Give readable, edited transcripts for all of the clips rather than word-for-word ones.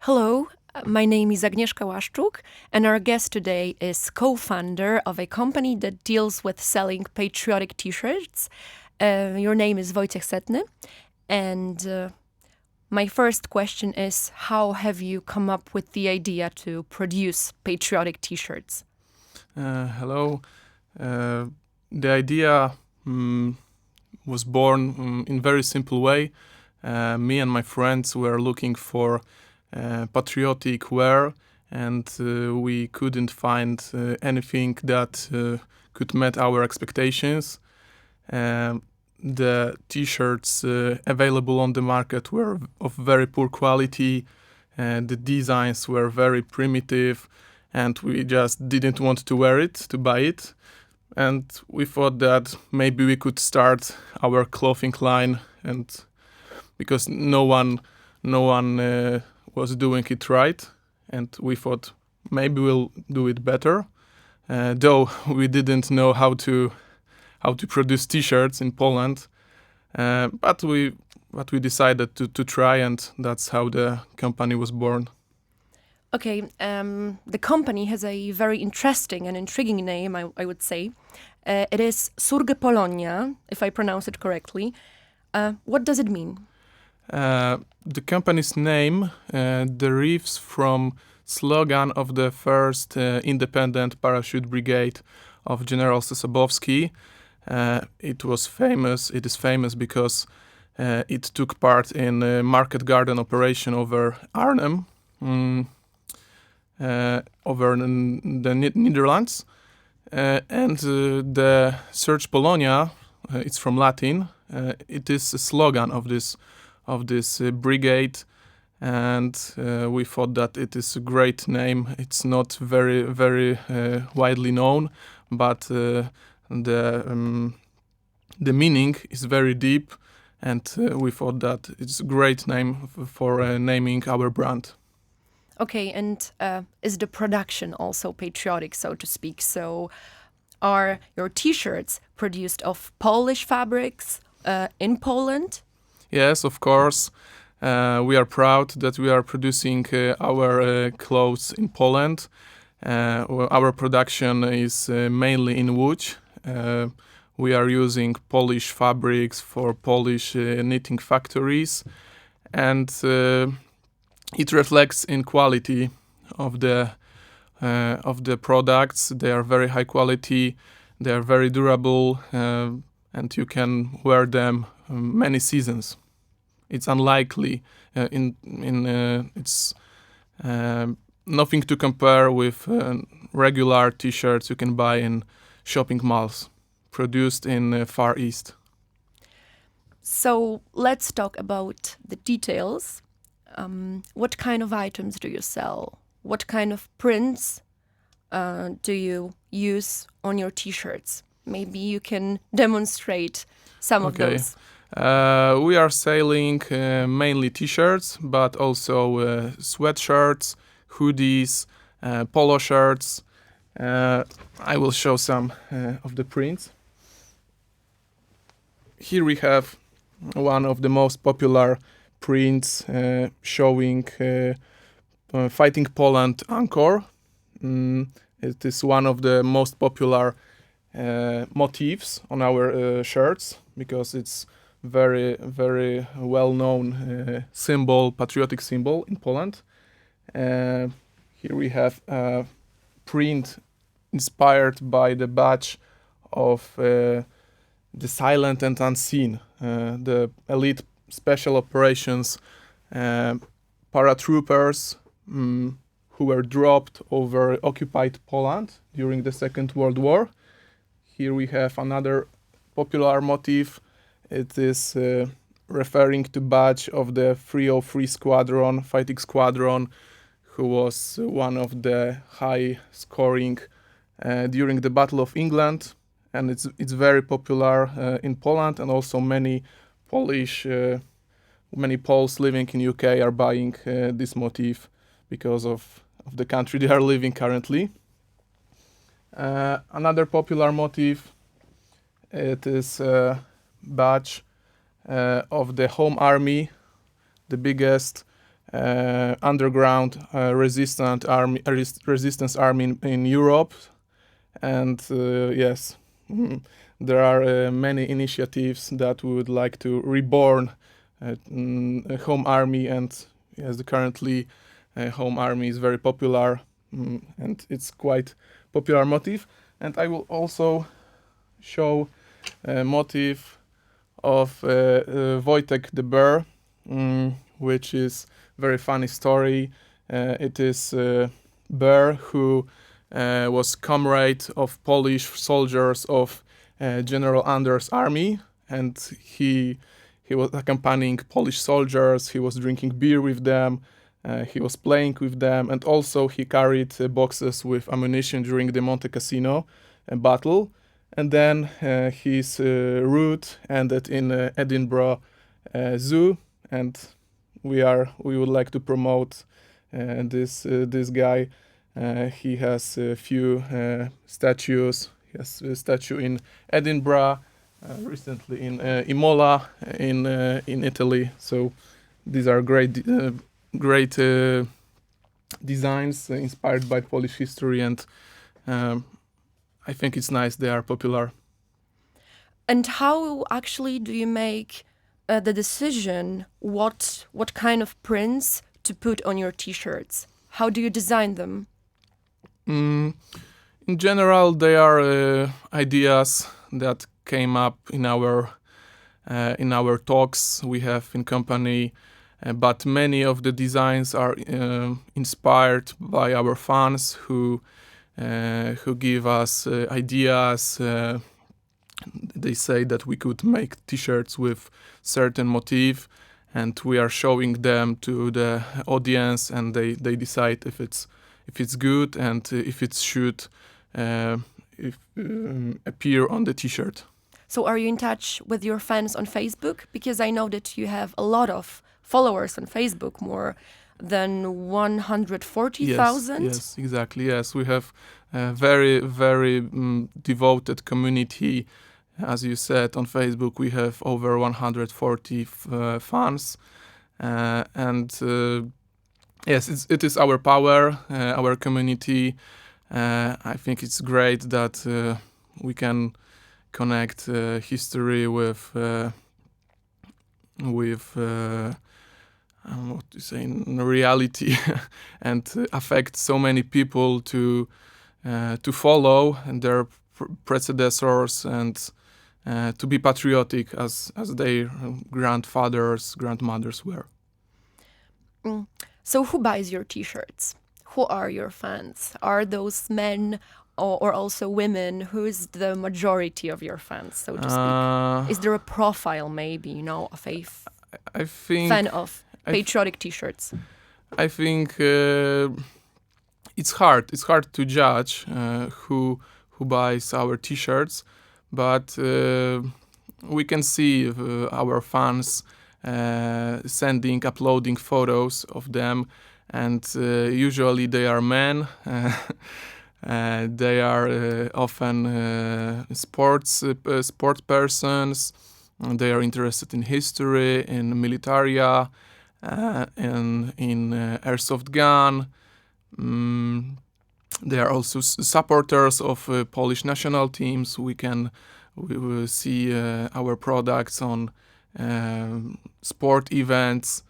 Hello, my name is Agnieszka Łaszczuk, and our guest today is co-founder of a company that deals with selling patriotic T-shirts. Your name is Wojciech Setny, and my first question is, how have you come up with the idea to produce patriotic T-shirts? Hello. The idea was born in very simple way. Me and my friends were looking for patriotic wear, and we couldn't find anything that could meet our expectations. The T-shirts available on the market were of very poor quality, and the designs were very primitive, and we just didn't want to wear it, to buy it. And we thought that maybe we could start our clothing line, and because no one was doing it right, and we thought maybe we'll do it better. Though we didn't know how to produce T-shirts in Poland, but we decided to try, and that's how the company was born. Okay, the company has a very interesting and intriguing name, I would say. It is Surge Polonia, if I pronounce it correctly. What does it mean? The company's name derives from slogan of the first independent parachute brigade of General Sosabowski. It is famous because it took part in a market garden operation over Arnhem, over in the Netherlands. And the Surge Polonia, it's from Latin. It is a slogan of this brigade, and we thought that it is a great name. It's not very widely known, but the meaning is very deep, and we thought that it's a great name for naming our brand. Okay, and is the production also patriotic, so to speak? So are your T-shirts produced of Polish fabrics in Poland? Yes, of course. We are proud that we are producing our clothes in Poland. Our production is mainly in Łódź. We are using Polish fabrics for Polish knitting factories, and it reflects in quality of the products. They are very high quality. They are very durable, and you can wear them many seasons. It's unlikely. It's nothing to compare with regular T-shirts you can buy in shopping malls, produced in Far East. So let's talk about the details. What kind of items do you sell? What kind of prints do you use on your T-shirts? Maybe you can demonstrate some of those. We are selling mainly T-shirts, but also sweatshirts, hoodies, polo shirts. I will show some of the prints. Here we have one of the most popular prints showing Fighting Poland anchor. It is one of the most popular motifs on our shirts because it's very well-known patriotic symbol in Poland. Here we have a print inspired by the badge of the silent and unseen, the elite special operations paratroopers who were dropped over occupied Poland during the Second World War. Here we have another popular motif. It is referring to badge of the 303 Squadron, fighting squadron, who was one of the high scoring during the Battle of England, and it's very popular in Poland, and also many Poles living in UK are buying this motif because of the country they are living currently. Another popular motif, it is a badge of the Home Army, the biggest underground resistance army in Europe. And yes, there are many initiatives that we would like to reborn a home army, and yes, currently home army is very popular, and it's quite popular motif. And I will also show a motif of Wojtek the bear, which is very funny story. It is bear who was comrade of Polish soldiers of General Anders' army, and he was accompanying Polish soldiers. He was drinking beer with them. He was playing with them, and also he carried boxes with ammunition during the Monte Cassino battle. And then his route ended in Edinburgh Zoo, and we would like to promote this guy. He has a few statues. He has a statue in Edinburgh, recently in Imola in Italy. So these are great designs inspired by Polish history, and I think it's nice they are popular. And how actually do you make the decision what kind of prints to put on your t-shirts? How do you design them? In general, they are ideas that came up in our talks we have in company, but many of the designs are inspired by our fans who give us ideas. They say that we could make t-shirts with certain motif, and we are showing them to the audience, and they decide if it's good and if it should appear on the t-shirt. So are you in touch with your fans on Facebook? Because I know that you have a lot of followers on Facebook, more than 140,000. Yes, exactly. Yes, we have a very devoted community. As you said, on Facebook we have over 140 fans, and yes, it is our power, our community. I think it's great that we can connect history with what to say, in reality, and affect so many people to follow and their predecessors, and to be patriotic as their grandfathers, grandmothers were. So who buys your t-shirts? Who are your fans? Are those men or also women? Who is the majority of your fans, so to speak? Is there a profile, maybe, of a I think fan of patriotic t-shirts? I think it's hard. It's hard to judge who buys our t-shirts, but we can see our fans uploading photos of them, and usually they are men. They are often sport persons. They are interested in history, in militaria, in airsoft gun. They are also supporters of Polish national teams. We will see our products on sport events.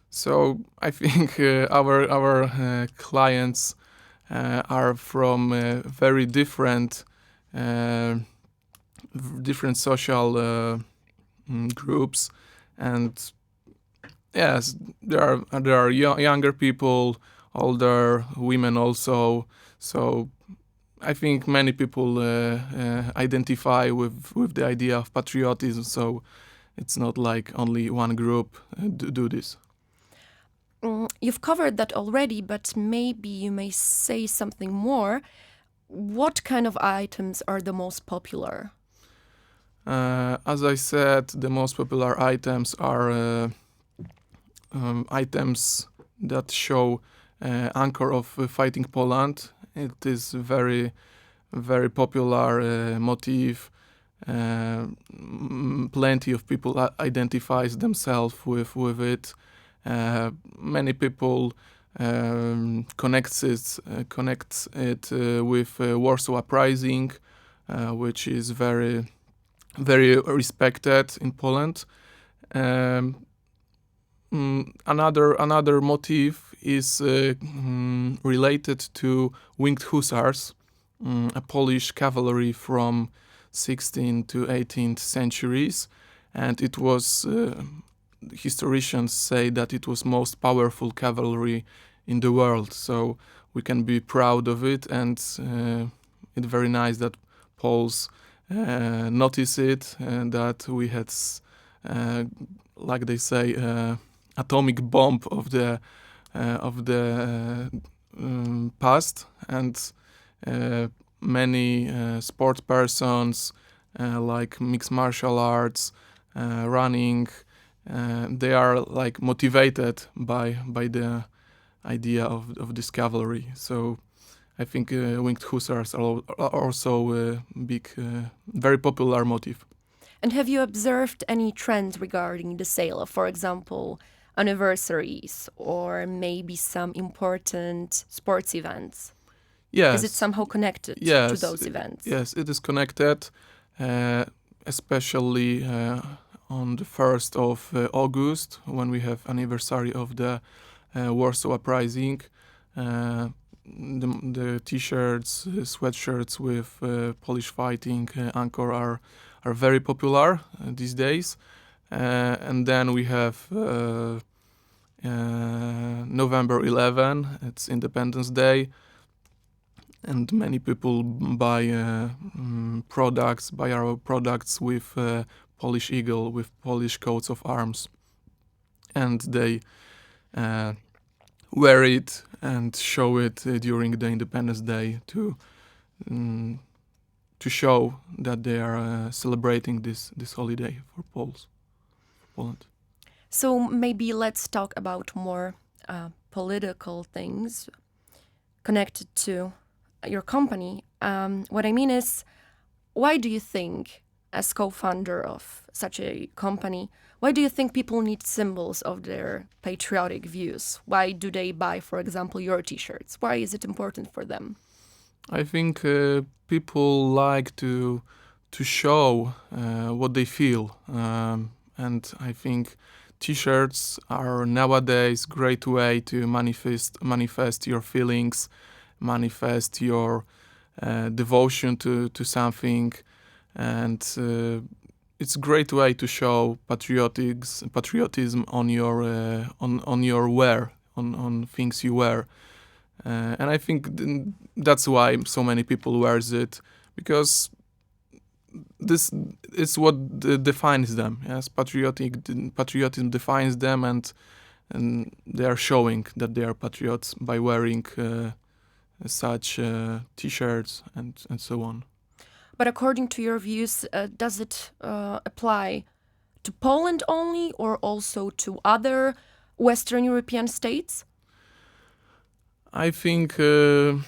So I think our clients are from very different social groups, and yes, there are younger people, older women also. So I think many people identify with the idea of patriotism. So it's not like only one group do this. You've covered that already, but maybe you may say something more. What kind of items are the most popular? As I said, the most popular items are items that show anchor of fighting Poland. It is very, very popular motif. Plenty of people identifies themselves with it. Many people connects it with Warsaw Uprising, which is very respected in Poland. Um, another motif is related to winged hussars, a Polish cavalry from 16th to 18th centuries, and it was historians say that it was most powerful cavalry in the world. So we can be proud of it, and it's very nice that Poles notice it, and that we had, like they say, atomic bomb of the past, and many sport persons like mixed martial arts, running, they are like motivated by the idea of this cavalry. So I think winged hussars are also a big, very popular motif. And have you observed any trends regarding the sale of, for example, anniversaries or maybe some important sports events? Yes. Is it somehow connected to those events? Yes, it is connected, especially on the 1st of August, when we have anniversary of the Warsaw Uprising. The t-shirts, sweatshirts with Polish fighting anchor are very popular these days. And then we have November 11, it's Independence Day, and many people buy our products with Polish eagle, with Polish coats of arms, and they wear it and show it during the Independence Day to show that they are celebrating this holiday for Poland. So maybe let's talk about more political things connected to your company. What I mean is, why do you think, as co-founder of such a company, why do you think people need symbols of their patriotic views? Why do they buy, for example, your t-shirts? Why is it important for them? I think people like to show what they feel, and I think t-shirts are nowadays great way to manifest your feelings, manifest your devotion to something, and it's a great way to show patriotism on your on your wear, on things you wear. And I think that's why so many people wears it, because this is what defines them. Yes, patriotism defines them, and they are showing that they are patriots by wearing such t-shirts and so on. But according to your views, does it apply to Poland only, or also to other Western European states? I think in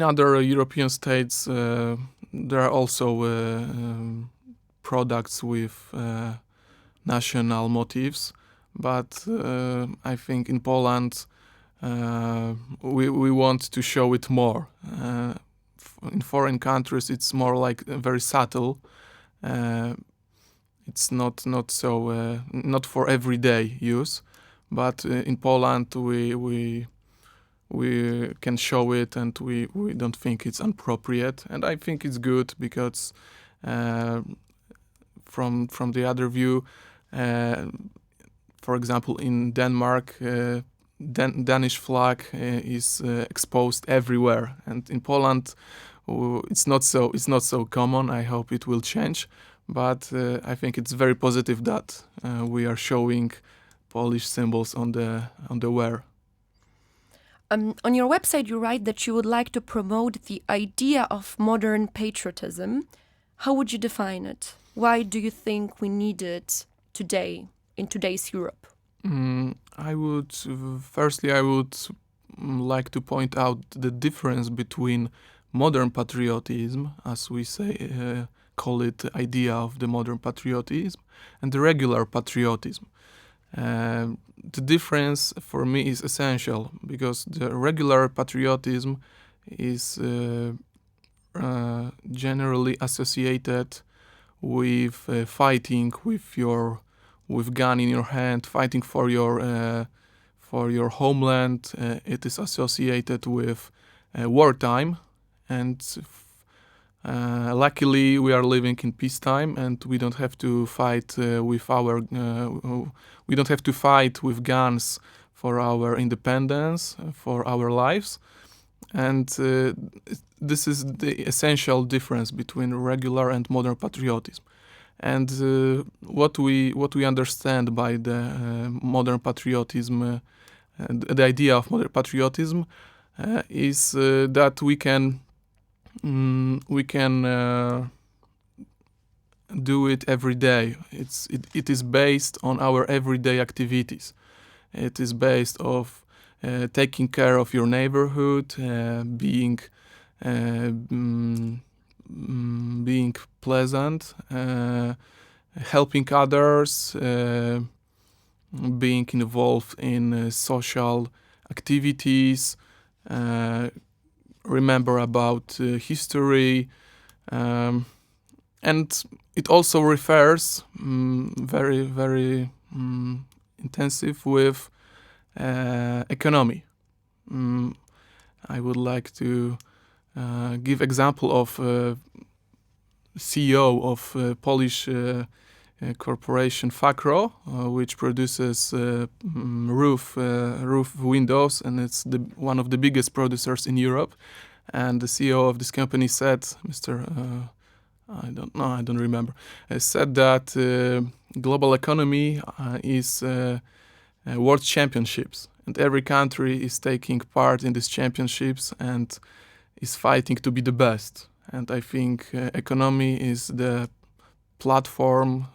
other European states there are also products with national motifs, but I think in Poland we want to show it more. In foreign countries, it's more like very subtle. It's not so not for everyday use, but in Poland we can show it, and we don't think it's inappropriate, and I think it's good, because from the other view, for example, in Denmark, Danish flag is exposed everywhere, and in Poland it's not so common. I hope it will change, but I think it's very positive that we are showing Polish symbols on the wear. On your website, you write that you would like to promote the idea of modern patriotism. How would you define it? Why do you think we need it today, in today's Europe? I would like to point out the difference between modern patriotism, as we say, call it the idea of the modern patriotism, and the regular patriotism. the difference for me is essential, because the regular patriotism is generally associated with fighting with gun in your hand, fighting for your homeland. It is associated with wartime, and luckily we are living in peacetime, and we don't have to fight we don't have to fight with guns for our independence, for our lives. And this is the essential difference between regular and modern patriotism. And what we understand by the modern patriotism, the idea of modern patriotism, is that we can do it every day. It is based on our everyday activities. It is based of taking care of your neighborhood, being pleasant, helping others, being involved in social activities, remember about history, and it also refers very, very intensive with economy. I would like to give example of CEO of Polish corporation Fakro, which produces roof windows, and it's one of the biggest producers in Europe. And the CEO of this company said, I don't remember, said that global economy is world championships, and every country is taking part in these championships and is fighting to be the best. And I think economy is the platform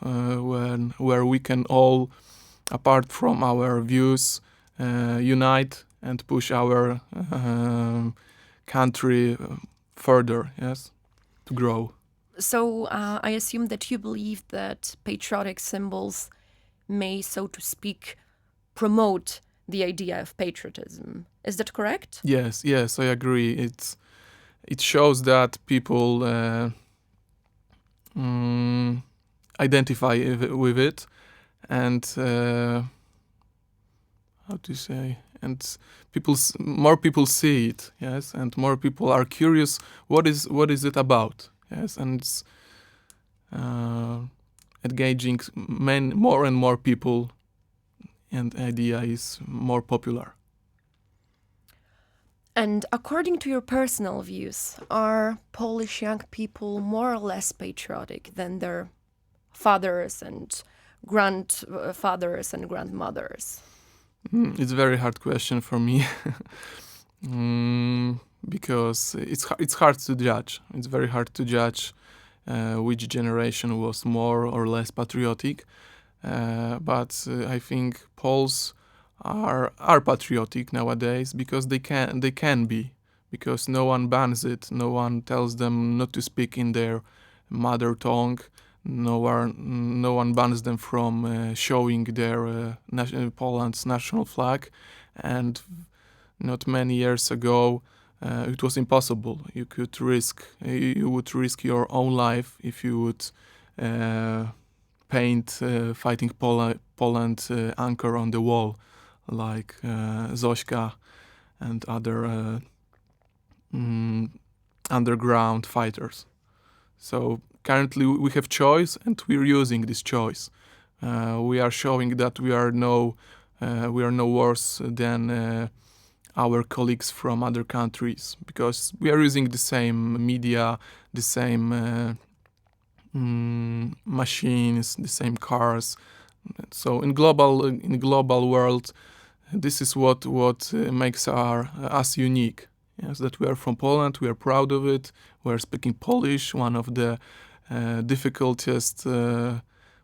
where we can all, apart from our views, unite and push our country further, yes, to grow. So I assume that you believe that patriotic symbols may, so to speak, promote the idea of patriotism. Is that correct? Yes, I agree. It shows that people identify with it, and how to say, and more people see it, yes, and more people are curious. What is it about? Yes, and it's engaging more and more people, and the idea is more popular. And according to your personal views, are Polish young people more or less patriotic than their fathers and grandfathers and grandmothers? It's a very hard question for me. Because it's hard to judge. It's very hard to judge which generation was more or less patriotic. But I think Poles are patriotic nowadays because they can be, because no one bans it. No one tells them not to speak in their mother tongue. No one bans them from showing their Poland's national flag. And not many years ago, it was impossible. You would risk your own life if you would paint Fighting Poland anchor on the wall, like Zośka and other underground fighters. So currently we have choice, and we're using this choice. We are showing that we are no worse than our colleagues from other countries, because we are using the same media, the same machines, the same cars. So in global world, this is what makes us unique. Yes, that we are from Poland. We are proud of it. We are speaking Polish, one of the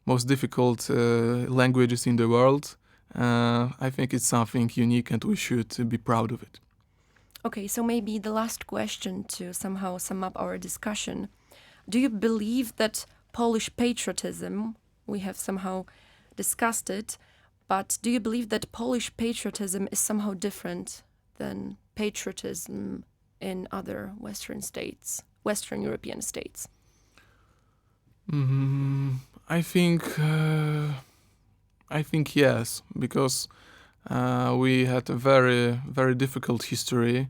most difficult languages in the world. I think it's something unique, and we should be proud of it. Okay, so maybe the last question to somehow sum up our discussion. Do you believe that Polish patriotism, we have somehow discussed it, But do you believe that Polish patriotism is somehow different than patriotism in other Western European states? I think yes, because we had a very very difficult history.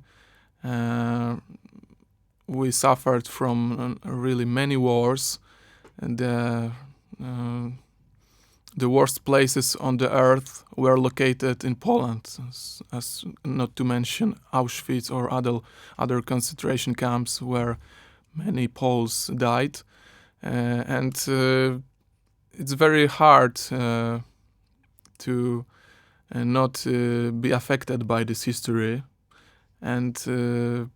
We suffered from really many wars, and the worst places on the earth were located in Poland, as not to mention Auschwitz or other concentration camps where many Poles died. And it's very hard to not be affected by this history. And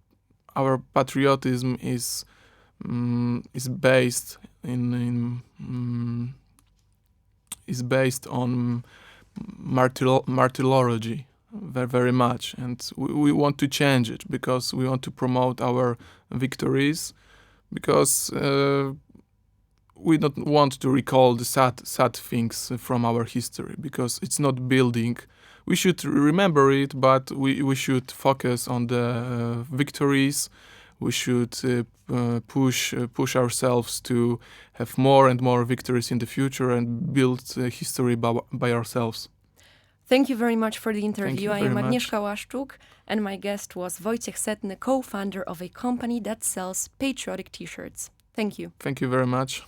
our patriotism is based is based on martyrology very, very much, and we want to change it because we want to promote our victories, because we don't want to recall the sad things from our history, because it's not building. We should remember it, but we should focus on the victories. We should push ourselves to have more and more victories in the future and build history by ourselves. Thank you very much for the Thank interview. you I very am much. Agnieszka Łaszczuk, and my guest was Wojciech Setny, co-founder of a company that sells patriotic t-shirts. Thank you. Thank you very much.